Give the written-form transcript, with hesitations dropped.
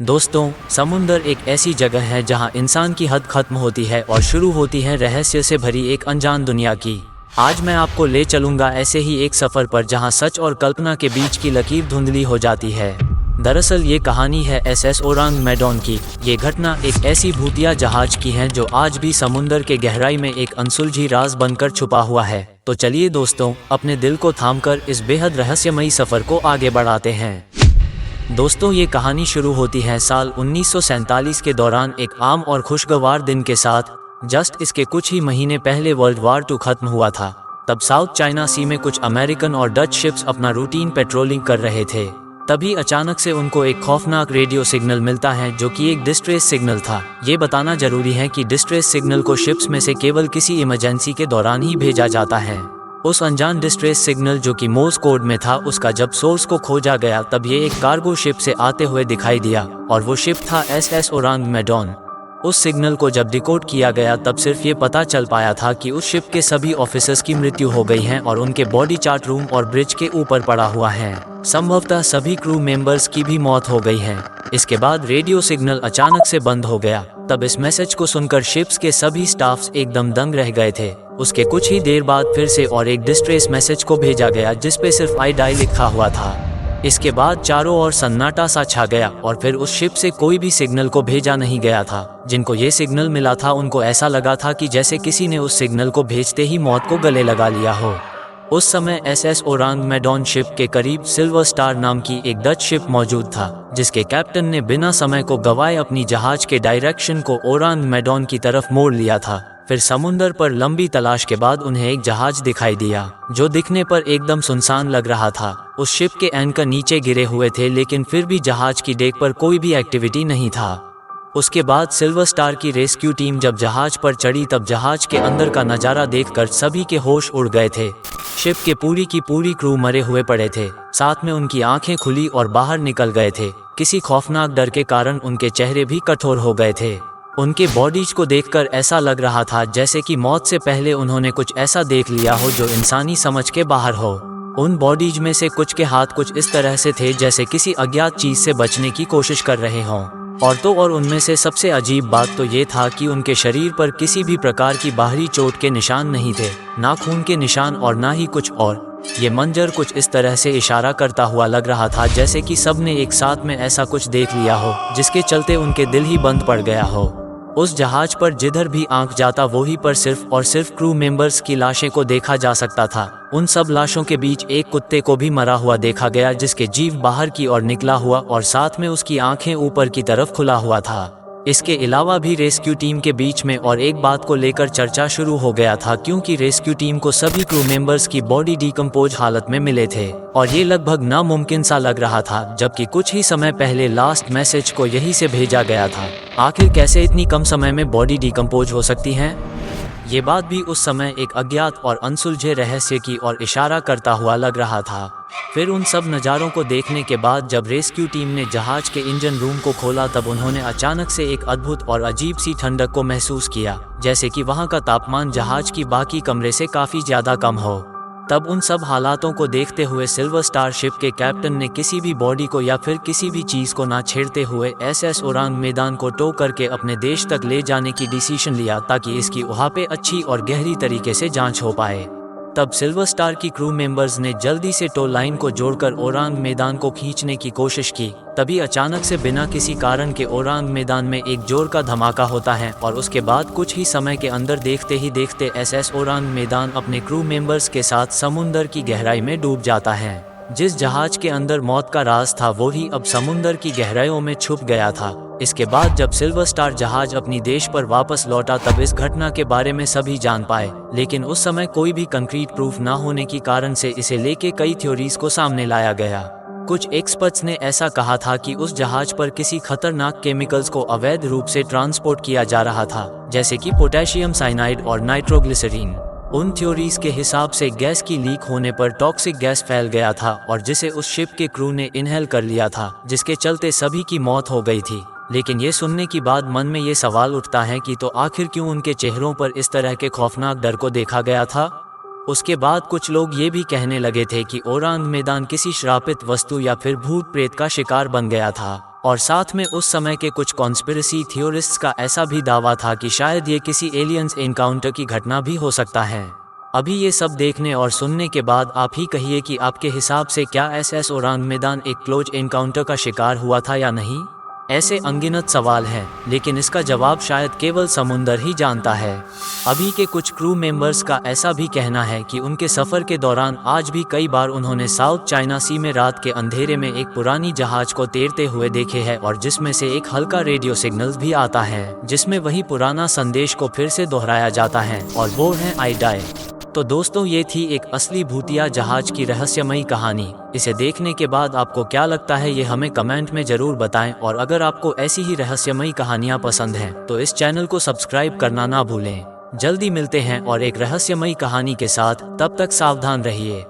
दोस्तों, समुंदर एक ऐसी जगह है जहां इंसान की हद खत्म होती है और शुरू होती है रहस्य से भरी एक अनजान दुनिया की। आज मैं आपको ले चलूंगा ऐसे ही एक सफ़र पर जहां सच और कल्पना के बीच की लकीर धुंधली हो जाती है। दरअसल ये कहानी है SS ओरांग मेडोन की। ये घटना एक ऐसी भूतिया जहाज की है जो आज भी समुंदर के गहराई में एक अनसुलझी राज बनकर छुपा हुआ है। तो चलिए दोस्तों, अपने दिल को थामकर इस बेहद रहस्यमयी सफ़र को आगे बढ़ाते हैं। दोस्तों, ये कहानी शुरू होती है साल 1947 के दौरान एक आम और खुशगवार दिन के साथ। जस्ट इसके कुछ ही महीने पहले वर्ल्ड वार 2 खत्म हुआ था। तब साउथ चाइना सी में कुछ अमेरिकन और डच शिप्स अपना रूटीन पेट्रोलिंग कर रहे थे। तभी अचानक से उनको एक खौफनाक रेडियो सिग्नल मिलता है जो कि एक डिस्ट्रेस सिग्नल था। ये बताना जरूरी है कि डिस्ट्रेस सिग्नल को शिप्स में से केवल किसी इमरजेंसी के दौरान ही भेजा जाता है। उस अनजान डिस्ट्रेस सिग्नल जो कि मोर्स कोड में था, उसका जब सोर्स को खोजा गया तब ये एक कार्गो शिप से आते हुए दिखाई दिया और वो शिप था SS ओरांग मेडोन। उस सिग्नल को जब डिकोड किया गया तब सिर्फ ये पता चल पाया था कि उस शिप के सभी ऑफिसर्स की मृत्यु हो गई है और उनके बॉडी चार्ट रूम और ब्रिज के ऊपर पड़ा हुआ है। संभवतः सभी क्रू मेंबर्स की भी मौत हो गई है। इसके बाद रेडियो सिग्नल अचानक से बंद हो गया। तब इस मैसेज को सुनकर शिप्स के सभी स्टाफ्स एकदम दंग रह गए थे। उसके कुछ ही देर बाद फिर से और एक डिस्ट्रेस मैसेज को भेजा गया जिस पे सिर्फ आई डाई लिखा हुआ था। इसके बाद चारों ओर सन्नाटा सा छा गया और फिर उस शिप से कोई भी सिग्नल को भेजा नहीं गया था। जिनको ये सिग्नल मिला था उनको ऐसा लगा था कि जैसे किसी ने उस सिग्नल को भेजते ही मौत को गले लगा लिया हो। उस समय SS ओरांग मेडोन शिप के करीब सिल्वर स्टार नाम की एक डच शिप मौजूद था, जिसके कैप्टन ने बिना समय को गवाए अपनी जहाज के डायरेक्शन को ओरांग मेडोन की तरफ मोड़ लिया था। फिर समुंदर पर लंबी तलाश के बाद उन्हें एक जहाज दिखाई दिया जो दिखने पर एकदम सुनसान लग रहा था। उस शिप के एंकर नीचे गिरे हुए थे, लेकिन फिर भी जहाज की डेक पर कोई भी एक्टिविटी नहीं था। उसके बाद सिल्वर स्टार की रेस्क्यू टीम जब जहाज पर चढ़ी तब जहाज के अंदर का नज़ारा देखकर सभी के होश उड़ गए थे। शिप के पूरी की पूरी क्रू मरे हुए पड़े थे, साथ में उनकी आंखें खुली और बाहर निकल गए थे। किसी खौफनाक डर के कारण उनके चेहरे भी कठोर हो गए थे। उनके बॉडीज को देखकर ऐसा लग रहा था जैसे कि मौत से पहले उन्होंने कुछ ऐसा देख लिया हो जो इंसानी समझ के बाहर हो। उन बॉडीज में से कुछ के हाथ कुछ इस तरह से थे जैसे किसी अज्ञात चीज से बचने की कोशिश कर रहे हों। और उनमें से सबसे अजीब बात तो ये था कि उनके शरीर पर किसी भी प्रकार की बाहरी चोट के निशान नहीं थे, ना खून के निशान और ना ही कुछ और। ये मंजर कुछ इस तरह से इशारा करता हुआ लग रहा था जैसे कि सबने एक साथ में ऐसा कुछ देख लिया हो जिसके चलते उनके दिल ही बंद पड़ गया हो। उस जहाज पर जिधर भी आंख जाता वहीं पर सिर्फ और सिर्फ क्रू मेंबर्स की लाशें को देखा जा सकता था। उन सब लाशों के बीच एक कुत्ते को भी मरा हुआ देखा गया जिसके जीभ बाहर की ओर निकला हुआ और साथ में उसकी आंखें ऊपर की तरफ खुला हुआ था। इसके अलावा भी रेस्क्यू टीम के बीच में और एक बात को लेकर चर्चा शुरू हो गया था, क्योंकि रेस्क्यू टीम को सभी क्रू मेंबर्स की बॉडी डिकम्पोज हालत में मिले थे और ये लगभग नामुमकिन सा लग रहा था, जबकि कुछ ही समय पहले लास्ट मैसेज को यहीं से भेजा गया था। आखिर कैसे इतनी कम समय में बॉडी डिकम्पोज हो सकती हैं? ये बात भी उस समय एक अज्ञात और अनसुलझे रहस्य की ओर इशारा करता हुआ लग रहा था। फिर उन सब नज़ारों को देखने के बाद जब रेस्क्यू टीम ने जहाज के इंजन रूम को खोला तब उन्होंने अचानक से एक अद्भुत और अजीब सी ठंडक को महसूस किया, जैसे कि वहाँ का तापमान जहाज की बाकी कमरे से काफ़ी ज़्यादा कम हो। तब उन सब हालातों को देखते हुए सिल्वर स्टार शिप के कैप्टन ने किसी भी बॉडी को या फिर किसी भी चीज़ को ना छेड़ते हुए SS ओरांग मेडोन को टो करके अपने देश तक ले जाने की डिसीजन लिया ताकि इसकी वहाँ पे अच्छी और गहरी तरीके से जांच हो पाए। तब सिल्वर स्टार की क्रू मेंबर्स ने जल्दी से टो लाइन को जोड़कर ओरांग मेडोन को खींचने की कोशिश की। तभी अचानक से बिना किसी कारण के ओरांग मेडोन में एक जोर का धमाका होता है और उसके बाद कुछ ही समय के अंदर देखते ही देखते SS ओरांग मेडोन अपने क्रू मेंबर्स के साथ समुंदर की गहराई में डूब जाता है। जिस जहाज के अंदर मौत का राज था वो ही अब समुंदर की गहराइयों में छुप गया था। इसके बाद जब सिल्वर स्टार जहाज अपनी देश पर वापस लौटा तब इस घटना के बारे में सभी जान पाए, लेकिन उस समय कोई भी कंक्रीट प्रूफ ना होने के कारण से इसे लेके कई थ्योरीज को सामने लाया गया। कुछ एक्सपर्ट्स ने ऐसा कहा था कि उस जहाज पर किसी खतरनाक केमिकल्स को अवैध रूप से ट्रांसपोर्ट किया जा रहा था, जैसे कि पोटेशियम साइनाइड और नाइट्रोग्लिसरीन। उन थ्योरीज के हिसाब से गैस की लीक होने पर टॉक्सिक गैस फैल गया था और जिसे उस शिप के क्रू ने इनहेल कर लिया था, जिसके चलते सभी की मौत हो गई थी। लेकिन ये सुनने के बाद मन में ये सवाल उठता है कि तो आखिर क्यों उनके चेहरों पर इस तरह के खौफनाक डर को देखा गया था? उसके बाद कुछ लोग ये भी कहने लगे थे कि ओरांग मेडोन किसी श्रापित वस्तु या फिर भूत प्रेत का शिकार बन गया था। और साथ में उस समय के कुछ कॉन्स्पिरेसी थियोरिस्ट्स का ऐसा भी दावा था कि शायद ये किसी एलियंस एनकाउंटर की घटना भी हो सकता है। अभी ये सब देखने और सुनने के बाद आप ही कहिए कि आपके हिसाब से क्या एसएस ओरांगमेदान एक क्लोज एनकाउंटर का शिकार हुआ था या नहीं। ऐसे अनगिनत सवाल हैं, लेकिन इसका जवाब शायद केवल समुंदर ही जानता है। अभी के कुछ क्रू मेंबर्स का ऐसा भी कहना है कि उनके सफ़र के दौरान आज भी कई बार उन्होंने साउथ चाइना सी में रात के अंधेरे में एक पुरानी जहाज को तैरते हुए देखे है और जिसमें से एक हल्का रेडियो सिग्नल्स भी आता है जिसमें वही पुराना संदेश को फिर से दोहराया जाता है और वो है आई डाई। तो दोस्तों, ये थी एक असली भूतिया जहाज की रहस्यमयी कहानी। इसे देखने के बाद आपको क्या लगता है ये हमें कमेंट में ज़रूर बताएं और अगर आपको ऐसी ही रहस्यमयी कहानियाँ पसंद हैं तो इस चैनल को सब्सक्राइब करना ना भूलें। जल्दी मिलते हैं और एक रहस्यमयी कहानी के साथ, तब तक सावधान रहिए।